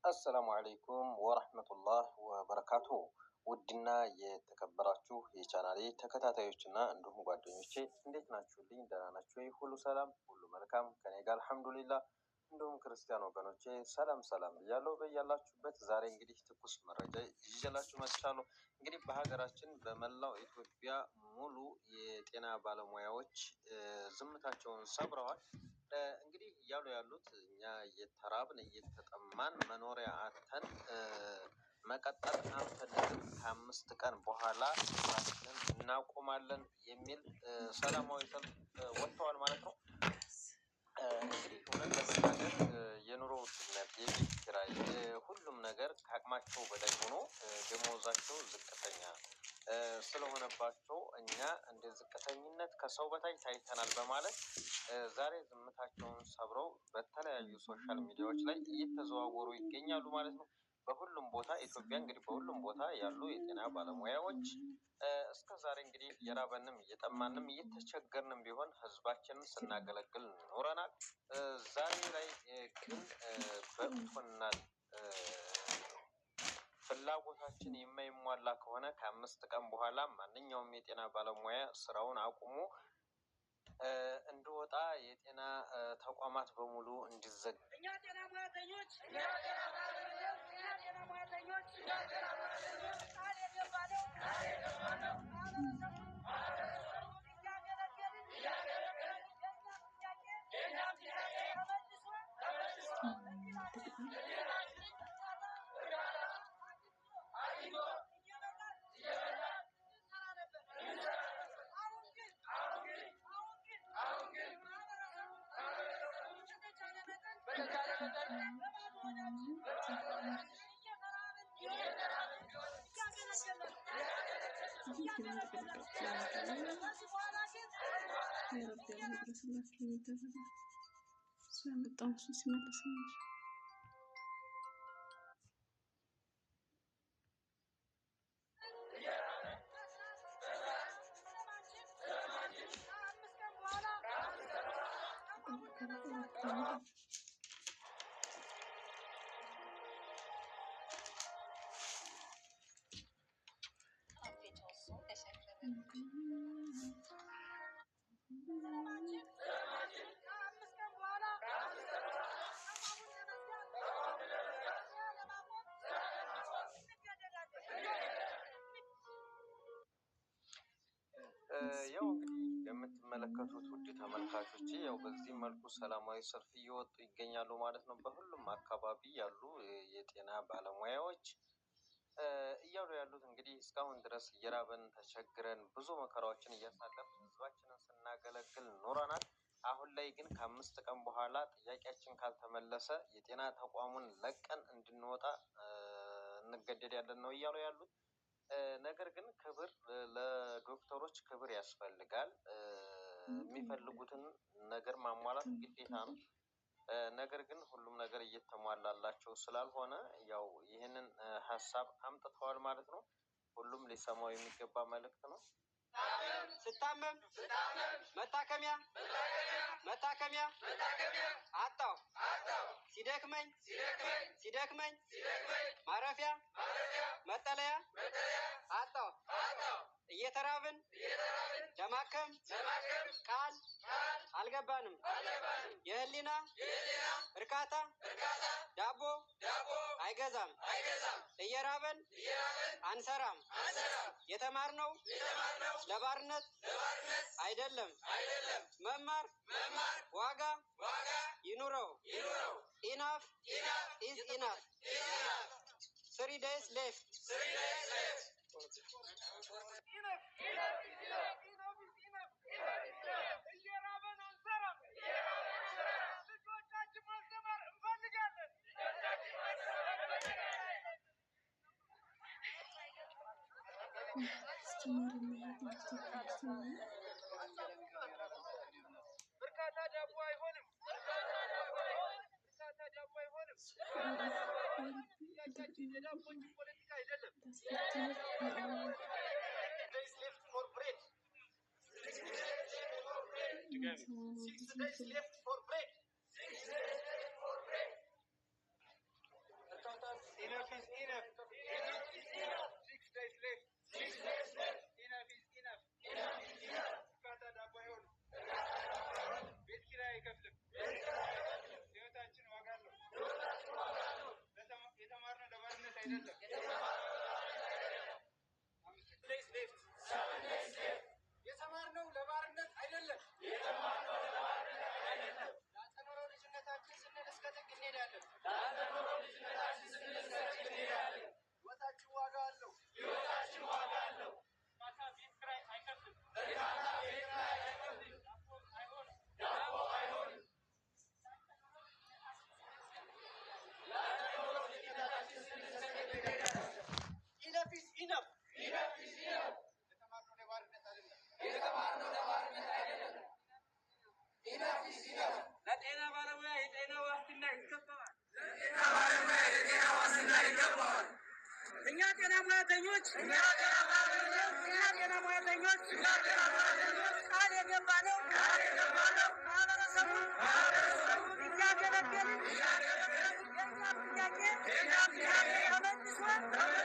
አሰላሙ አለይኩም ወራህመቱላህ ወበረካቱ። ውድና የተከበራችሁ የቻናሌ ተከታታዮችና እንዲሁም ጓደኞቼ እንዴት ናችሁልኝ? ደህና ናችሁ? ሁሉ ሰላም፣ ሁሉ መልካም ከኔ ጋር አልሐምዱሊላህ። እንዲሁም ክርስቲያን ወገኖቼ ሰላም ሰላም ብያለሁ በያላችሁበት። ዛሬ እንግዲህ ትኩስ መረጃ ይዤላችሁ መጥቻለሁ። እንግዲህ በሀገራችን በመላው ኢትዮጵያ ሙሉ የጤና ባለሙያዎች ዝምታቸውን ሰብረዋል። እንግዲህ እያሉ ያሉት እኛ እየተራብን እየተጠማን መኖሪያ አተን መቀጠል አንፈልግም፣ ከ5 ቀን በኋላ ስራችንን እናቆማለን የሚል ሰላማዊ ሰልፍ ወጥተዋል ማለት ነው። እንግዲህ እውነት ለመናገር የኑሮ ውድነት፣ የቤት ኪራይ፣ ሁሉም ነገር ከአቅማቸው በላይ ሆኖ ደሞዛቸው ዝቅተኛ ስለሆነባቸው እኛ እንደ ዝቅተኝነት ከሰው በታች ታይተናል በማለት ዛሬ ዝምታቸውን ሰብረው በተለያዩ ሶሻል ሚዲያዎች ላይ እየተዘዋወሩ ይገኛሉ ማለት ነው። በሁሉም ቦታ ኢትዮጵያ እንግዲህ በሁሉም ቦታ ያሉ የጤና ባለሙያዎች እስከ ዛሬ እንግዲህ እየራበንም እየጠማንም እየተቸገርንም ቢሆን ህዝባችንን ስናገለግል ኖረናል። ዛሬ ላይ ግን በቅቶናል። ፍላጎታችን የማይሟላ ከሆነ ከ5 ቀን በኋላ ማንኛውም የጤና ባለሙያ ስራውን አቁሞ እንዲወጣ የጤና ተቋማት በሙሉ እንዲዘጋ እኛ ጤና ሙያተኞች ያው እንግዲህ የምትመለከቱት ውድ ተመልካቾች ያው በዚህ መልኩ ሰላማዊ ሰልፍ እየወጡ ይገኛሉ ማለት ነው። በሁሉም አካባቢ ያሉ የጤና ባለሙያዎች እያሉ ያሉት እንግዲህ እስካሁን ድረስ እየራበን ተቸግረን ብዙ መከራዎችን እያሳለፍን ህዝባችንን ስናገለግል ኖረናል። አሁን ላይ ግን ከ5 ቀን በኋላ ጥያቄያችን ካልተመለሰ የጤና ተቋሙን ለቀን እንድንወጣ እንገደዳለን ነው እያሉ ያሉት። ነገር ግን ክብር ለዶክተሮች ክብር ያስፈልጋል። የሚፈልጉትን ነገር ማሟላት ግዴታ ነው። ነገር ግን ሁሉም ነገር እየተሟላላቸው ስላልሆነ ያው ይህንን ሀሳብ አምጥተዋል ማለት ነው። ሁሉም ሊሰማው የሚገባ መልእክት ነው። ስታመም መታከሚያ አጣው፣ ሲደክመኝ ማረፊያ መጠለያ አጣው፣ እየተራብን ለማከም ቃል አልገባንም። የህሊና እርካታ ዳቦ አይገዛም። እየራበን አንሰራም። የተማርነው ለባርነት አይደለም። መማር ዋጋ ይኑረው። ኢናፍ ኢዝ ኢናፍ። 3 days left. እየራበን አንሰራም። ልጆቻችን ማስተማር እንፈልጋለን። እርካታ ዳቦ አይሆንም። የዳቦ እንጂ ፖለቲካ አይደለም። 6 days left for bread. እርካታ አይደለም። የተማርነው ለባርነት አይደለም። ላልተኖረው ልጅነታችን ስንል እስከ ጥግ እንሄዳለን። ሕይወታችን ዋጋ አለው። Enough is enough. የተማርነው ለባርነት አይደለም። ለጤና ባለሙያ የጤና ዋስትና ይገባዋል። እኛ ጤና ሙያተኞች ቃል የገባነው ማህበረሰቡን እያገለገልን የእኛም ጥያቄ ተመልሷል።